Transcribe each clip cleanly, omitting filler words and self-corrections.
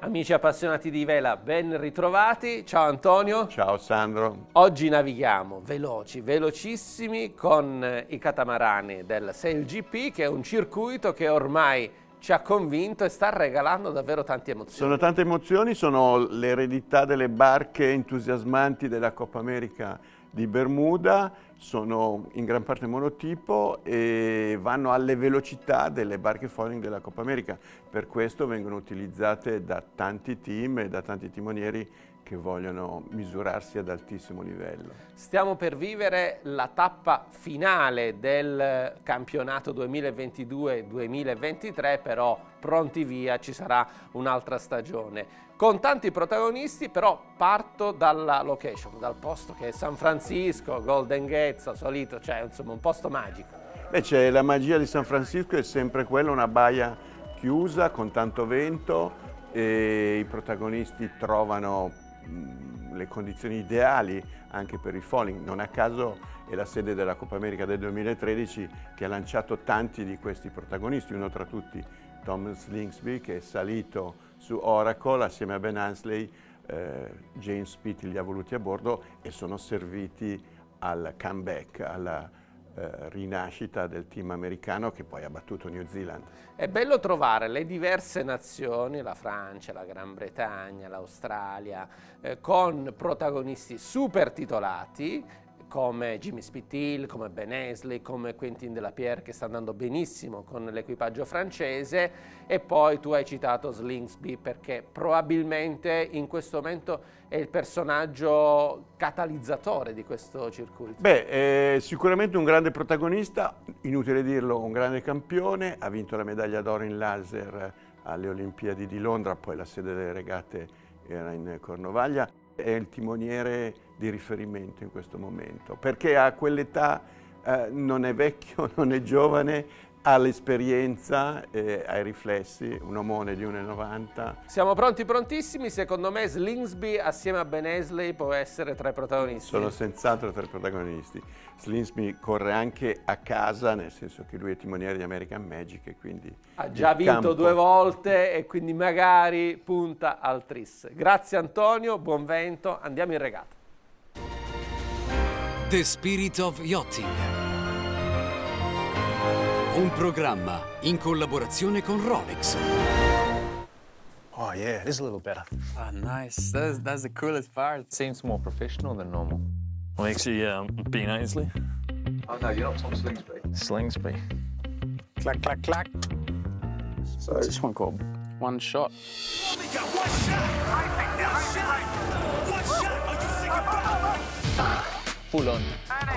Amici appassionati di vela, ben ritrovati. Ciao Antonio. Ciao Sandro. Oggi navighiamo veloci, velocissimi con i catamarani del SailGP, che è un circuito che ormai ci ha convinto e sta regalando davvero tante emozioni. Sono tante emozioni, sono l'eredità delle barche entusiasmanti della Coppa America di Bermuda, sono in gran parte monotipo e vanno alle velocità delle barche foiling della Coppa America. Per questo vengono utilizzate da tanti team e da tanti timonieri che vogliono misurarsi ad altissimo livello. Stiamo per vivere la tappa finale del campionato 2022-2023, però pronti via, ci sarà un'altra stagione. Con tanti protagonisti, però parto dalla location, dal posto che è San Francisco, Golden Gate, al solito, cioè insomma un posto magico. Beh, c'è la magia di San Francisco, è sempre quella, una baia chiusa con tanto vento e i protagonisti trovano le condizioni ideali anche per il foiling. Non a caso è la sede della Coppa America del 2013 che ha lanciato tanti di questi protagonisti, uno tra tutti Tom Slingsby, che è salito su Oracle assieme a Ben Ainslie. James Pitt li ha voluti a bordo e sono serviti al comeback, alla rinascita del team americano che poi ha battuto New Zealand. È bello trovare le diverse nazioni, la Francia, la Gran Bretagna, l'Australia, con protagonisti super titolati come Jimmy Spithill, come Ben Ainslie, come Quentin Delapierre, che sta andando benissimo con l'equipaggio francese, e poi tu hai citato Slingsby perché probabilmente in questo momento è il personaggio catalizzatore di questo circuito. Beh, è sicuramente un grande protagonista, inutile dirlo, un grande campione, ha vinto la medaglia d'oro in laser alle Olimpiadi di Londra, poi la sede delle regate era in Cornovaglia. È il timoniere di riferimento in questo momento, perché a quell'età non è vecchio, non è giovane, ha l'esperienza, ha i riflessi, un omone di 1,90 m. Siamo pronti, prontissimi. Secondo me Slingsby assieme a Ben Ainslie può essere tra i protagonisti. Sono senz'altro tra i protagonisti. Slingsby corre anche a casa, nel senso che lui è timoniere di American Magic e quindi ha già vinto 2 volte e quindi magari punta al tris. Grazie Antonio, buon vento, andiamo in regata. The Spirit of Yachting. Un programma in collaborazione con Rolex. Oh yeah, it is a little better. Ah, nice. That's the coolest part. Seems more professional than normal. Well, actually, Ben Ainslie. Oh no, you're not Tom Slingsby. Slingsby. Clack, clack, clack. So what's this one called? One shot. Full on.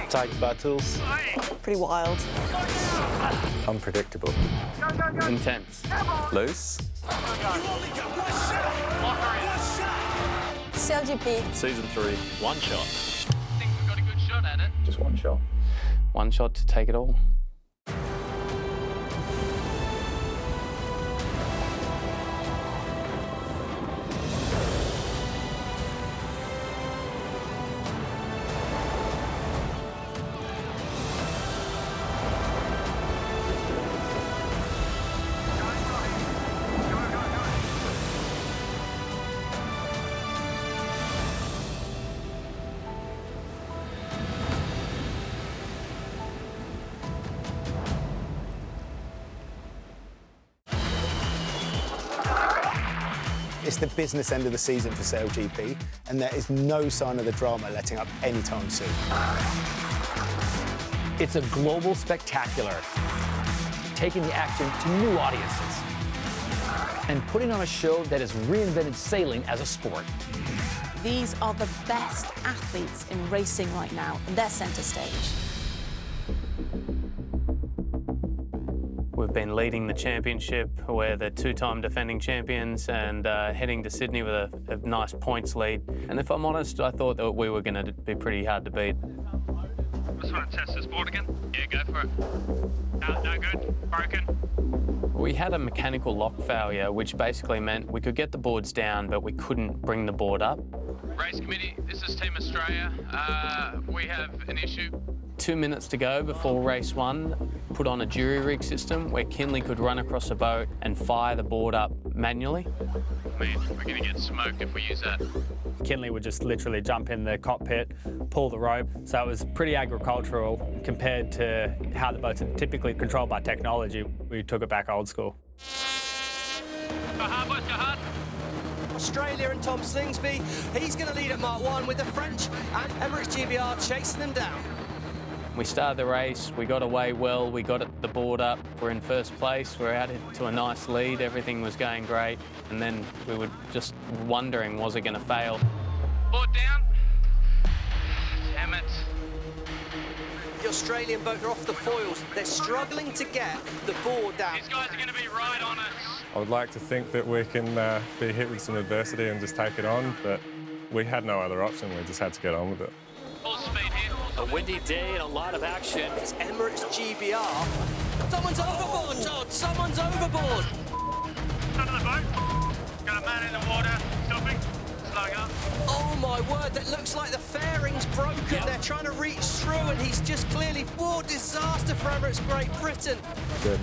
Tight battles. Pretty wild. Unpredictable. Intense. Loose. SailGP. Season 3, one shot. Think we've got a good shot at it. Just one shot. One shot to take it all. It's the business end of the season for SailGP, and there is no sign of the drama letting up anytime soon. It's a global spectacular, taking the action to new audiences and putting on a show that has reinvented sailing as a sport. These are the best athletes in racing right now, and they're centre stage. We've been leading the championship. We're the 2-time defending champions and heading to Sydney with a nice points lead. And if I'm honest, I thought that we were going to be pretty hard to beat. Just want to test this board again? Yeah, go for it. No good. Broken. We had a mechanical lock failure, which basically meant we could get the boards down, but we couldn't bring the board up. Race committee, this is Team Australia. We have an issue. 2 minutes to go before race 1, put on a jury rig system where Kinley could run across a boat and fire the board up manually. mean, we're going to get smoked if we use that. Kinley would just literally jump in the cockpit, pull the rope. So it was pretty agricultural compared to how the boats are typically controlled by technology. We took it back old school. Go hard, boys, go hard. Australia and Tom Slingsby, he's going to lead at Mark 1 with the French and Emirates GBR chasing them down. We started the race, we got away well, we got the board up, we're in first place, we're out to a nice lead, everything was going great, and then we were just wondering, was it going to fail? Board down. Damn it. The Australian boat are off the foils. They're struggling to get the board down. These guys are going to be right on us. I would like to think that we can be hit with some adversity and just take it on, but we had no other option, we just had to get on with it. Full speed here. A windy day and a lot of action. It's Emirates GBR. Someone's overboard, Todd! Someone's overboard! Front of the boat. Got a man in the water. Stopping. Slowing up. Oh my word, that looks like the fairing's broken. Yep. They're trying to reach through and he's just clearly, whoa, disaster for Emirates Great Britain.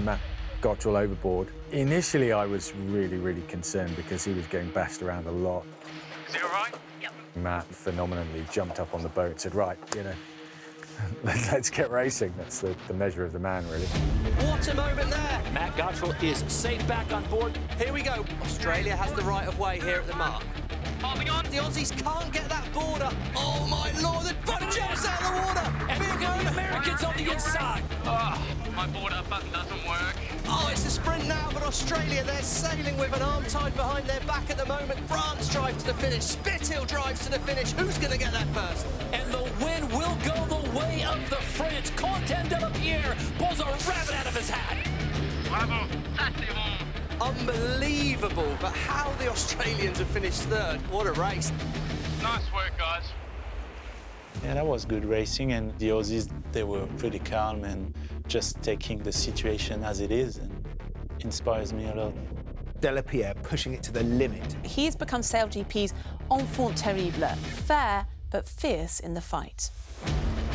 Matt Gottrell overboard. Initially, I was really concerned because he was getting bashed around a lot. Is he all right? Yep. Matt phenomenally jumped up on the boat and said, right, you know, let's get racing. That's the measure of the man, really. What a moment there. Matt Gottrell is safe back on board. Here we go. Australia has the right of way here at the mark. Holding on. The Aussies can't get that border. Oh my lord, the boat jumps out of the water. And Big look at the moment. Americans on the inside. Oh, my board up button doesn't work. Oh, it's a sprint now, but Australia, they're sailing with an arm tied behind their back at the moment. France drives to the finish. Spithill drives to the finish. Who's going to get there first? And the wind will go the way of the French. Quentin Delapierre pulls a rabbit out of his hat. Bravo. Ça, c'est bon. Unbelievable, but how the Australians have finished third. What a race. Nice work, guys. Yeah, that was good racing, and the Aussies, they were pretty calm and just taking the situation as it is, and inspires me a lot. Delapierre pushing it to the limit. He's become SailGP's enfant terrible, fair but fierce in the fight.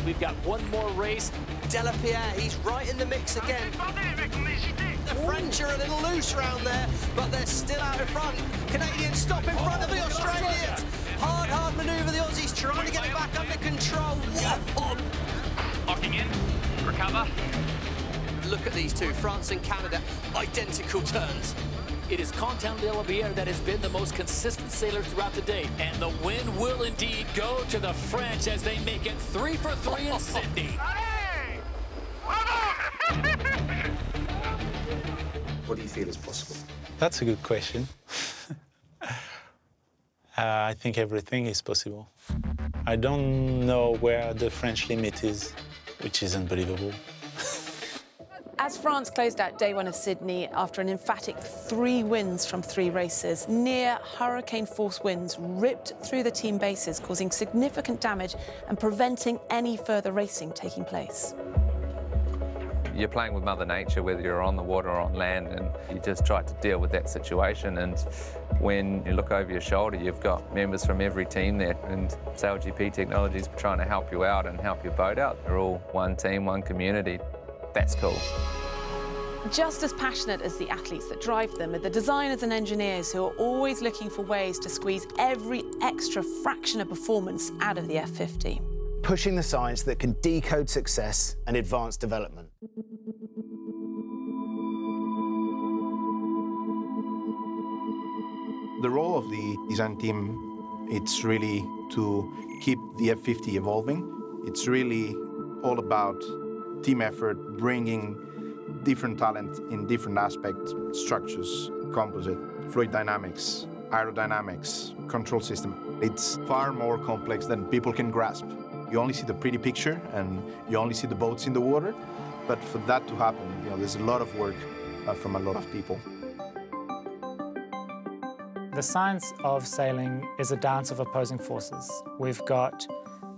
We've got one more race. Delapierre, he's right in the mix again. The French are a little loose around there, but they're still out in front. Canadians stop in front of the Australians. Hard manoeuvre, the Aussies trying to get it back under control. Whoa. Locking in. Recover. Look at these two, France and Canada, identical turns. It is Quentin Delapierre that has been the most consistent sailor throughout the day. And the wind will indeed go to the French as they make it 3 for 3 in Sydney. What do you feel is possible? That's a good question. I think everything is possible. I don't know where the French limit is, which is unbelievable. As France closed out day one of Sydney after an emphatic 3 wins from 3 races, near hurricane-force winds ripped through the team bases, causing significant damage and preventing any further racing taking place. You're playing with Mother Nature, whether you're on the water or on land, and you just try to deal with that situation. And when you look over your shoulder, you've got members from every team there, and SailGP Technologies trying to help you out and help your boat out. They're all one team, one community. That's cool. Just as passionate as the athletes that drive them are the designers and engineers who are always looking for ways to squeeze every extra fraction of performance out of the F50. Pushing the science that can decode success and advance development. The role of the design team, it's really to keep the F50 evolving. It's really all about team effort, bringing different talent in different aspects, structures, composite, fluid dynamics, aerodynamics, control system. It's far more complex than people can grasp. You only see the pretty picture and you only see the boats in the water, but for that to happen, there's a lot of work from a lot of people. The science of sailing is a dance of opposing forces. We've got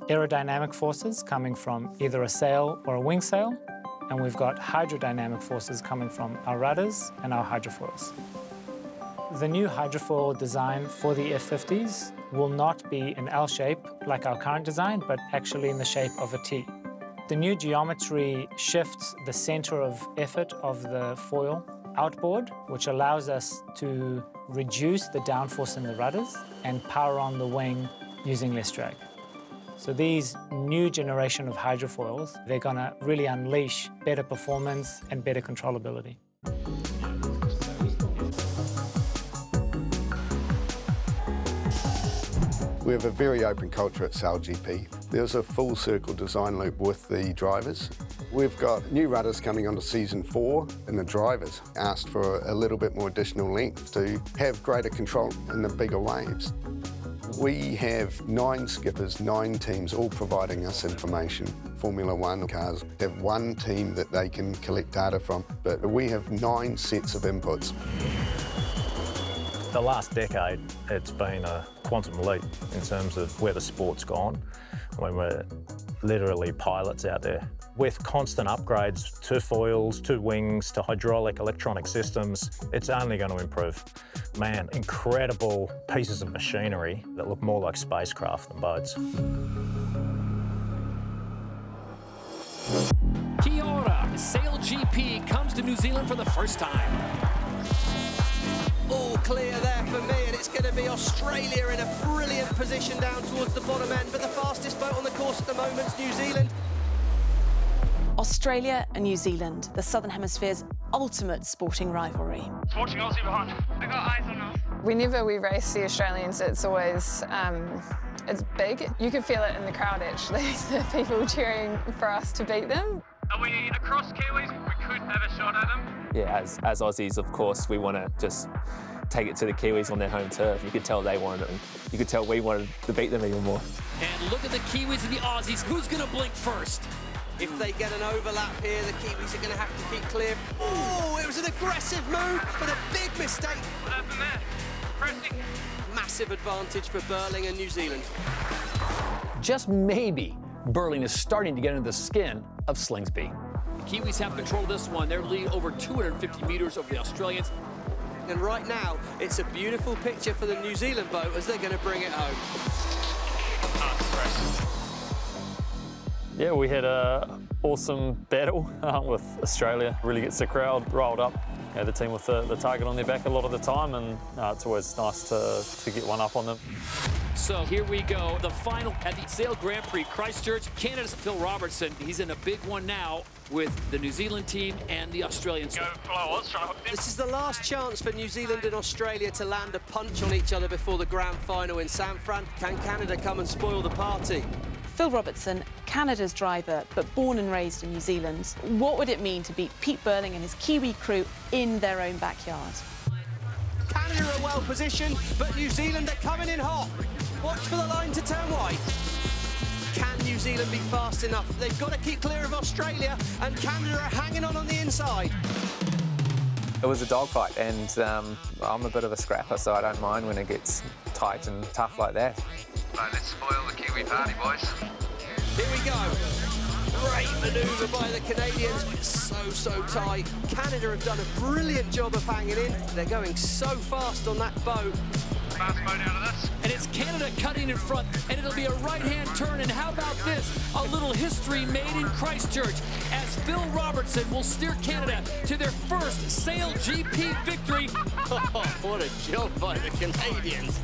aerodynamic forces coming from either a sail or a wing sail, and we've got hydrodynamic forces coming from our rudders and our hydrofoils. The new hydrofoil design for the F50s will not be an L shape like our current design, but actually in the shape of a T. The new geometry shifts the center of effort of the foil outboard, which allows us to reduce the downforce in the rudders and power on the wing using less drag. So these new generation of hydrofoils, they're going to really unleash better performance and better controllability. We have a very open culture at SailGP. There's a full circle design loop with the drivers. We've got new rudders coming onto season 4, and the drivers asked for a little bit more additional length to have greater control in the bigger waves. We have 9 skippers, 9 teams, all providing us information. Formula One cars have one team that they can collect data from, but we have 9 sets of inputs. The last decade, it's been a quantum leap in terms of where the sport's gone, when we're literally pilots out there. With constant upgrades to foils, to wings, to hydraulic, electronic systems, it's only going to improve. Man, incredible pieces of machinery that look more like spacecraft than boats. Kia ora, SailGP comes to New Zealand for the first time. All clear there for me, and it's going to be Australia in a brilliant position down towards the bottom end, but the fastest boat on the course at the moment is New Zealand. Australia and New Zealand, the Southern Hemisphere's ultimate sporting rivalry. Watching Aussie behind. I got eyes on us. Whenever we race the Australians, it's always, it's big. You can feel it in the crowd, actually, the people cheering for us to beat them. Are we across Kiwis? We could have a shot at them. Yeah, as Aussies, of course, we want to just take it to the Kiwis on their home turf. You could tell they wanted it, and you could tell we wanted to beat them even more. And look at the Kiwis and the Aussies. Who's going to blink first? If they get an overlap here, the Kiwis are going to have to keep clear. Oh, it was an aggressive move, but a big mistake. What happened there? Pressing. Massive advantage for Burling and New Zealand. Just maybe, Burling is starting to get into the skin of Slingsby. The Kiwis have control of this one. They're leading over 250 meters over the Australians. And right now, it's a beautiful picture for the New Zealand boat as they're going to bring it home. Yeah, we had an awesome battle with Australia. Really gets the crowd riled up. Yeah, the team with the target on their back a lot of the time, and it's always nice to get one up on them. So here we go, the final at the Sail Grand Prix, Christchurch. Canada's Phil Robertson, he's in a big one now with the New Zealand team and the Australians. This is the last chance for New Zealand and Australia to land a punch on each other before the grand final in San Fran. Can Canada come and spoil the party? Phil Robertson, Canada's driver, but born and raised in New Zealand. What would it mean to beat Pete Burling and his Kiwi crew in their own backyard? Canada are well positioned, but New Zealand are coming in hot. Watch for the line to turn white. Can New Zealand be fast enough? They've got to keep clear of Australia, and Canada are hanging on the inside. It was a dogfight, and I'm a bit of a scrapper, so I don't mind when it gets tight and tough like that. Right, let's spoil the Kiwi party, boys. Here we go. Great manoeuvre by the Canadians, but so tight. Canada have done a brilliant job of hanging in. They're going so fast on that boat. Fast boat out of this. And it's Canada cutting in front, and it'll be a right-hand turn. And how about this? A little history made in Christchurch as Phil Robertson will steer Canada to their first SailGP victory. Oh, what a job by the Canadians.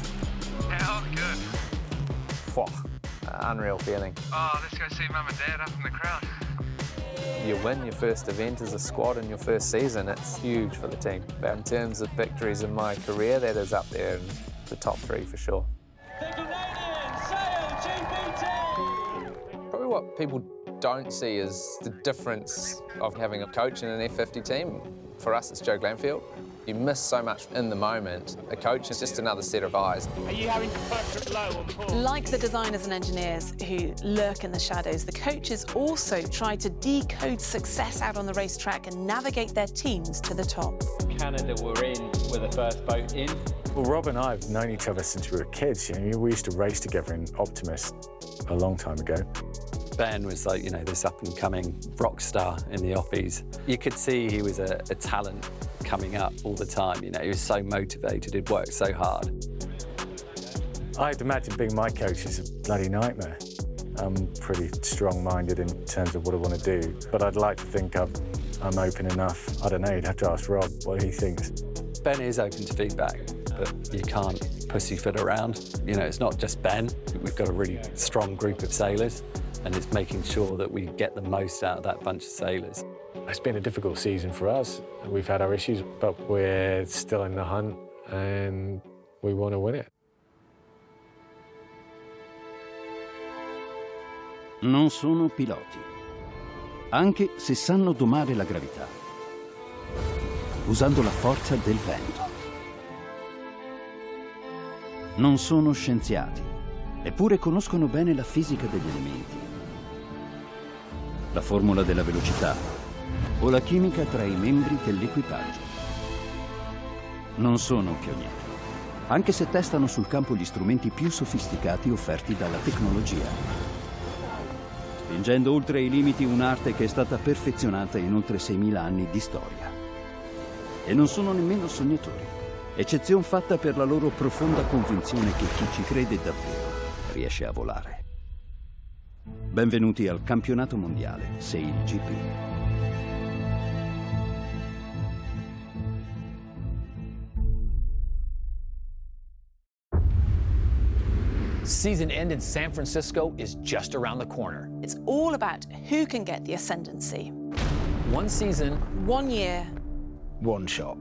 How good. Unreal feeling. Oh, let's go see Mum and Dad up in the crowd. You win your first event as a squad in your first season, it's huge for the team. But in terms of victories in my career, that is up there in the top 3 for sure. The Canadian SailGP team! Probably what people don't see is the difference of having a coach in an F50 team. For us, it's Joe Glanfield. You miss so much in the moment. A coach is just another set of eyes. Are you having to focus low on the course? Like the designers and engineers who lurk in the shadows, the coaches also try to decode success out on the racetrack and navigate their teams to the top. Canada were in with the first boat in. Well, Rob and I have known each other since we were kids. You know, we used to race together in Optimus a long time ago. Ben was like, you know, this up-and-coming rock star in the Oppies. You could see he was a talent coming up all the time, you know. He was so motivated, he'd worked so hard. I'd imagine being my coach is a bloody nightmare. I'm pretty strong-minded in terms of what I want to do, but I'd like to think I'm open enough. I don't know, you'd have to ask Rob what he thinks. Ben is open to feedback, but you can't pussyfoot around. You know, it's not just Ben. We've got a really strong group of sailors, and it's making sure that we get the most out of that bunch of sailors. It's been a difficult season for us. We've had our issues, but we're still in the hunt and we want to win it. Non sono piloti, anche se sanno domare la gravità, usando la forza del vento. Non sono scienziati, eppure conoscono bene la fisica degli elementi, la formula della velocità o la chimica tra i membri dell'equipaggio. Non sono pionieri, anche se testano sul campo gli strumenti più sofisticati offerti dalla tecnologia, spingendo oltre i limiti un'arte che è stata perfezionata in oltre 6.000 anni di storia. E non sono nemmeno sognatori, eccezion fatta per la loro profonda convinzione che chi ci crede davvero riesce a volare. Benvenuti al campionato mondiale SailGP. Season end in San Francisco is just around the corner. It's all about who can get the ascendancy. One season, 1 year, one shot.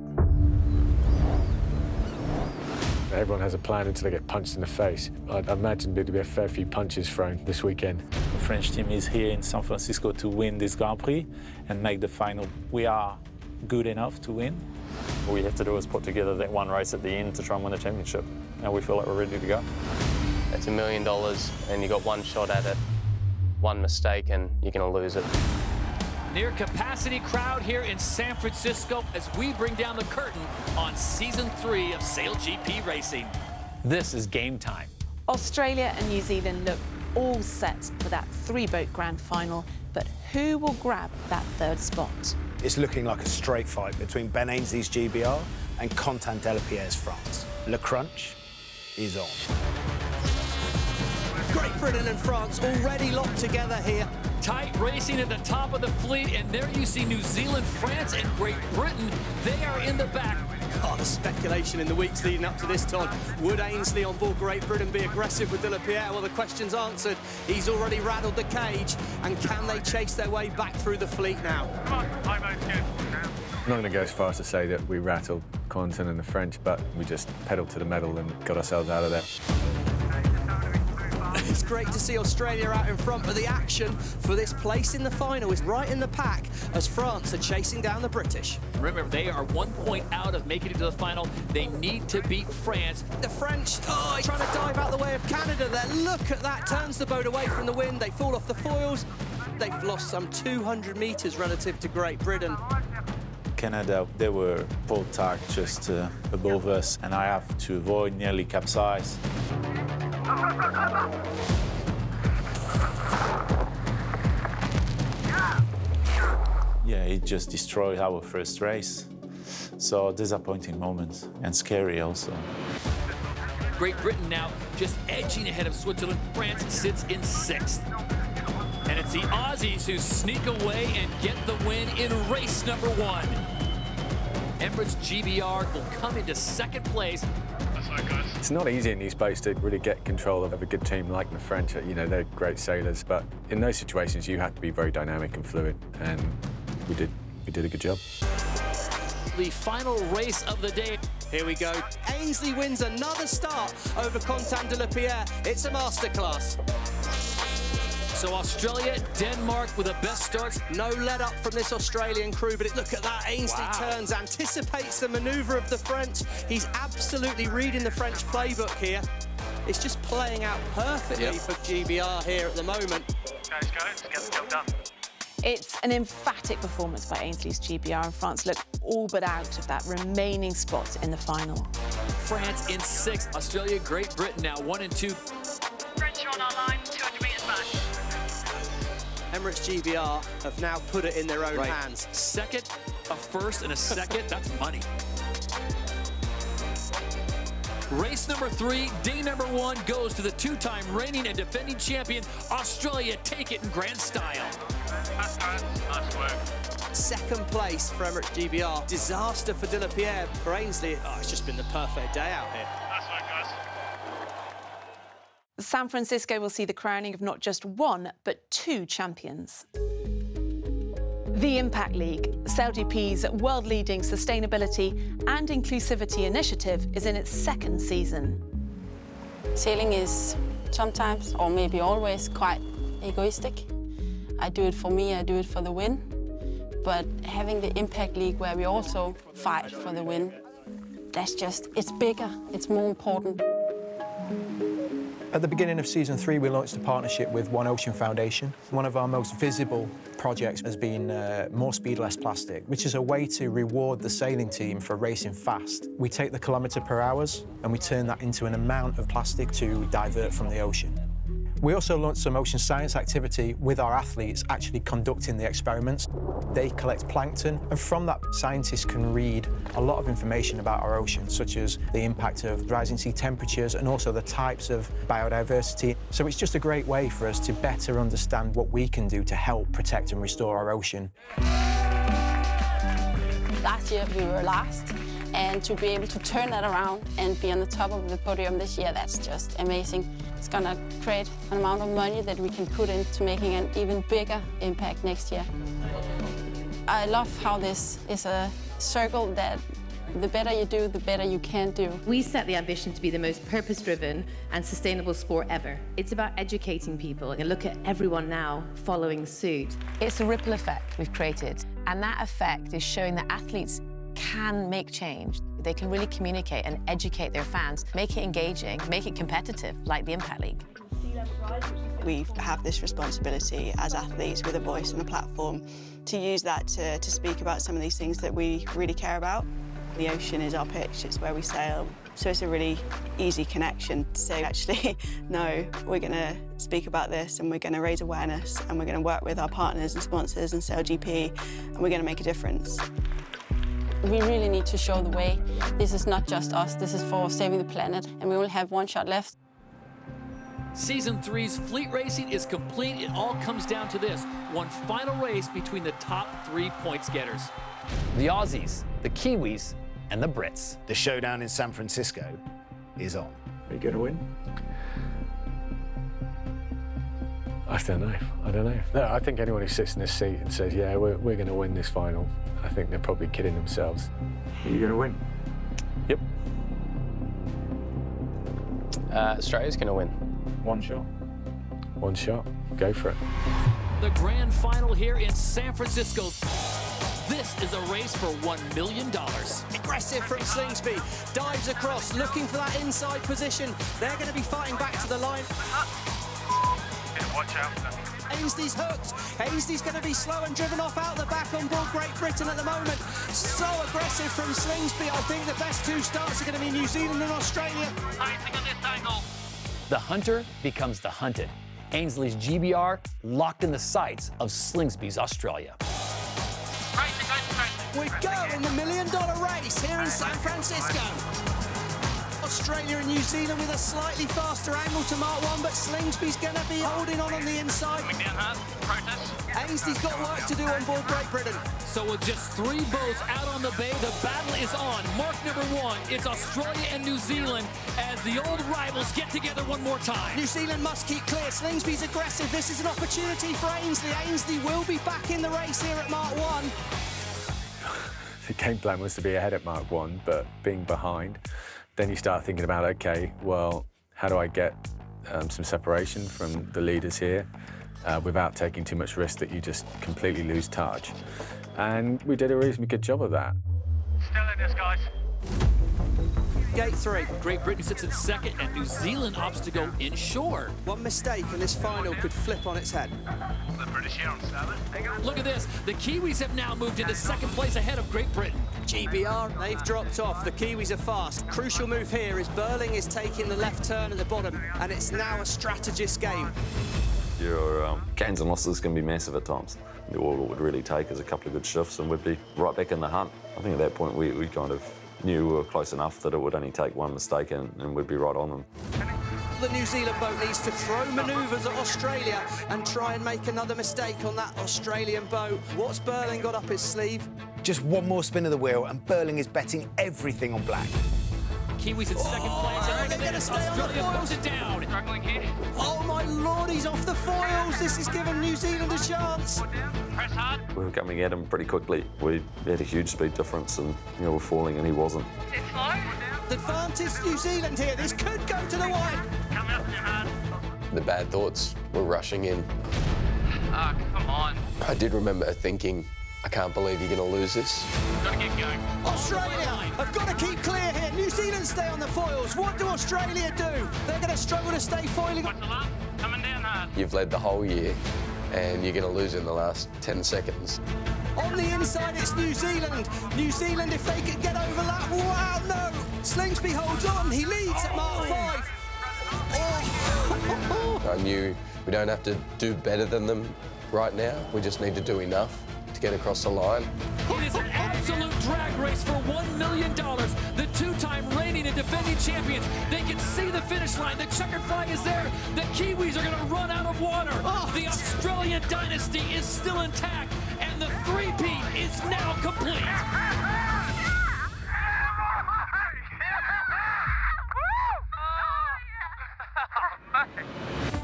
Everyone has a plan until they get punched in the face. I'd imagine there'd be a fair few punches thrown this weekend. The French team is here in San Francisco to win this Grand Prix and make the final. We are good enough to win. All you have to do is put together that one race at the end to try and win the championship. And we feel like we're ready to go. It's $1 million and you got one shot at it. One mistake and you're going to lose it. Near capacity crowd here in San Francisco as we bring down the curtain on Season 3 of SailGP Racing. This is game time. Australia and New Zealand look all set for that 3-boat grand final, but who will grab that 3rd spot? It's looking like a straight fight between Ben Ainslie's GBR and Quentin Delapierre's France. Le Crunch is on. Great Britain and France already locked together here. Tight racing at the top of the fleet, and there you see New Zealand, France, and Great Britain. They are in the back. Oh, the speculation in the weeks leading up to this, Todd. Would Ainslie on board Great Britain be aggressive with Delapierre? Well, the question's answered. He's already rattled the cage, and can they chase their way back through the fleet now? Come on, I'm not going to go as far as to say that we rattled Quentin and the French, but we just pedalled to the metal and got ourselves out of there. It's great to see Australia out in front, but the action for this place in the final is right in the pack as France are chasing down the British. Remember, they are 1 point out of making it to the final. They need to beat France. The French trying to dive out the way of Canada there. Look at that, turns the boat away from the wind. They fall off the foils. They've lost some 200 metres relative to Great Britain. Canada, they were pole tack just above us, and I have to avoid nearly capsize. Yeah, it just destroyed our first race. So disappointing moment and scary also. Great Britain now just edging ahead of Switzerland. France sits in 6th. And it's the Aussies who sneak away and get the win in race number 1. Emirates GBR will come into 2nd place. It's not easy in these boats to really get control of a good team like the French. You know, they're great sailors, but in those situations you have to be very dynamic and fluid, and we did a good job. The final race of the day. Here we go. Ainslie wins another start over Quentin Delapierre. It's a masterclass. So Australia, Denmark with the best starts. No let up from this Australian crew, but look at that. Ainslie turns, anticipates the manoeuvre of the French. He's absolutely reading the French playbook here. It's just playing out perfectly for GBR here at the moment. Guys, go. Let's get the job done. It's an emphatic performance by Ainslie's GBR, and France look all but out of that remaining spot in the final. France in 6th. Australia, Great Britain now 1 and 2. French are on our line, 200 metres back. Emirates GBR have now put it in their own hands. 2nd, a 1st, and a 2nd. That's money. Race number 3, day number 1 goes to the 2-time reigning and defending champion. Australia take it in grand style. Nice work. Second place for Emirates GBR. Disaster for De La Pierre. For Ainslie, it's just been the perfect day out here. That's right, guys. San Francisco will see the crowning of not just one, but two champions. The Impact League, SailGP's world-leading sustainability and inclusivity initiative, is in its second season. Sailing is sometimes, or maybe always, quite egoistic. I do it for me, I do it for the win. But having the Impact League where we also fight for the win, that's just, it's bigger, it's more important. At the beginning of Season 3, we launched a partnership with One Ocean Foundation. One of our most visible projects has been More Speed, Less Plastic, which is a way to reward the sailing team for racing fast. We take the kilometre per hours and we turn that into an amount of plastic to divert from the ocean. We also launched some ocean science activity with our athletes actually conducting the experiments. They collect plankton, and from that, scientists can read a lot of information about our ocean, such as the impact of rising sea temperatures and also the types of biodiversity. So it's just a great way for us to better understand what we can do to help protect and restore our ocean. Last year, we were last. And to be able to turn that around and be on the top of the podium this year, that's just amazing. It's going to create an amount of money that we can put into making an even bigger impact next year. I love how this is a circle that the better you do, the better you can do. We set the ambition to be the most purpose-driven and sustainable sport ever. It's about educating people, and look at everyone now following suit. It's a ripple effect we've created, and that effect is showing that athletes can make change. They can really communicate and educate their fans, make it engaging, make it competitive, like the Impact League. We have this responsibility as athletes with a voice and a platform to use that to speak about some of these things that we really care about. The ocean is our pitch, it's where we sail, so it's a really easy connection to say, actually, no, we're going to speak about this and we're going to raise awareness and we're going to work with our partners and sponsors and SailGP and we're going to make a difference. We really need to show the way. This is not just us, this is for saving the planet, and we only have one shot left. Season 3's fleet racing is complete. It all comes down to this: one final race between the top 3 points getters. The Aussies, the Kiwis, and the Brits. The showdown in San Francisco is on. Are you going to win? I don't know. No, I think anyone who sits in this seat and says, yeah, we're going to win this final, I think they're probably kidding themselves. Are you going to win? Yep. Australia's going to win. One shot. One shot. Go for it. The grand final here in San Francisco. This is a race for $1 million. Aggressive from Slingsby, dives across, looking for that inside position. They're going to be fighting back to the line. Watch out. Ainslie's hooked. Ainslie's going to be slow and driven off out the back on board Great Britain at the moment. So aggressive from Slingsby. I think the best two starts are going to be New Zealand and Australia. The hunter becomes the hunted. Ainslie's GBR locked in the sights of Slingsby's Australia. We go in the $1 million race here in San Francisco. Australia and New Zealand with a slightly faster angle to Mark 1, but Slingsby's going to be holding on the inside. Ainslie's got work to do on board Great Britain. So with just 3 boats out on the bay, the battle is on. Mark number 1, it's Australia and New Zealand as the old rivals get together one more time. New Zealand must keep clear. Slingsby's aggressive. This is an opportunity for Ainslie. Ainslie will be back in the race here at Mark 1. The game plan was to be ahead at Mark 1, but being behind. Then you start thinking about, OK, well, how do I get some separation from the leaders here without taking too much risk that you just completely lose touch? And we did a reasonably good job of that. Still in this, guys. Gate 3. Great Britain sits in second, and New Zealand opts to go inshore. One mistake and this final could flip on its head. The British here on 7. Look at this. The Kiwis have now moved into second place ahead of Great Britain. GBR, they've dropped off. The Kiwis are fast. Crucial move here is Burling is taking the left turn at the bottom, and it's now a strategist game. Your gains and losses can be massive at times. All it would really take is a couple of good shifts and we'd be right back in the hunt. I think at that point we kind of knew we were close enough that it would only take one mistake and we'd be right on them. the New Zealand boat needs to throw manoeuvres at Australia and try and make another mistake on that Australian boat. What's Burling got up his sleeve? Just one more spin of the wheel, and Burling is betting everything on black. Kiwis in second place, and look at this, Australia puts it down. Struggling here. Oh my lord, he's off the foils. This has given New Zealand a chance. Press hard. We were coming at him pretty quickly. We had a huge speed difference and, you know, we're falling and he wasn't. It's slow. Advantage New Zealand here. This could go to the wide. Come out too hard. The bad thoughts were rushing in. Ah, come on. I did remember thinking, I can't believe you're going to lose this. Gotta get going. Australia have got to keep clear here. New Zealand stay on the foils. What do Australia do? They're going to struggle to stay foiling. What's the lap? Coming down hard. You've led the whole year, and you're going to lose in the last 10 seconds. On the inside, it's New Zealand. New Zealand, if they could get over that. Wow, no. Slingsby holds on. He leads at Mark 5. Oh. I knew we don't have to do better than them right now. We just need to do enough to get across the line. It is an absolute drag race for $1 million. The two-time reigning and defending champions. They can see the finish line. The checkered flag is there. The Kiwis are going to run out of water. The Australian dynasty is still intact, and the three-peat is now complete.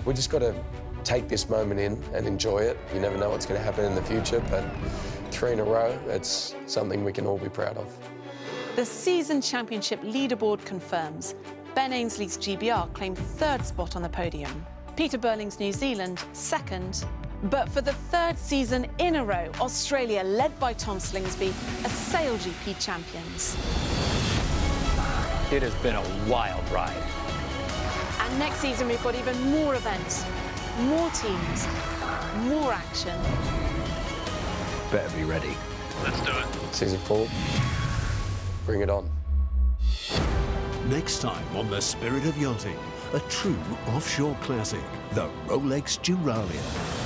We just got to take this moment in and enjoy it. You never know what's going to happen in the future, but 3 in a row, it's something we can all be proud of. The season championship leaderboard confirms Ben Ainslie's GBR claimed 3rd spot on the podium. Peter Burling's New Zealand, 2nd. But for the 3rd season in a row, Australia, led by Tom Slingsby, are SailGP champions. It has been a wild ride. And next season, we've got even more events, more teams, more action. Better be ready. Let's do it. Season 4, bring it on. Next time on The Spirit of Yachting, a true offshore classic, the Rolex Duralia.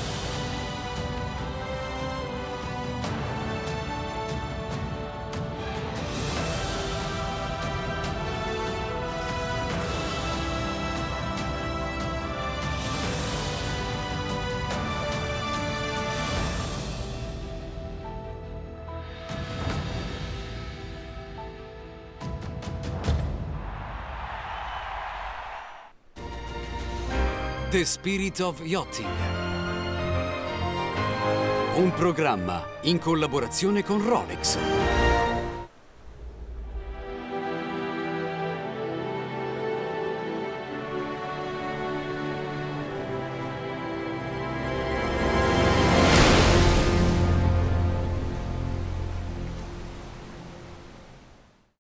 The Spirit of Yachting. Un programma in collaborazione con Rolex.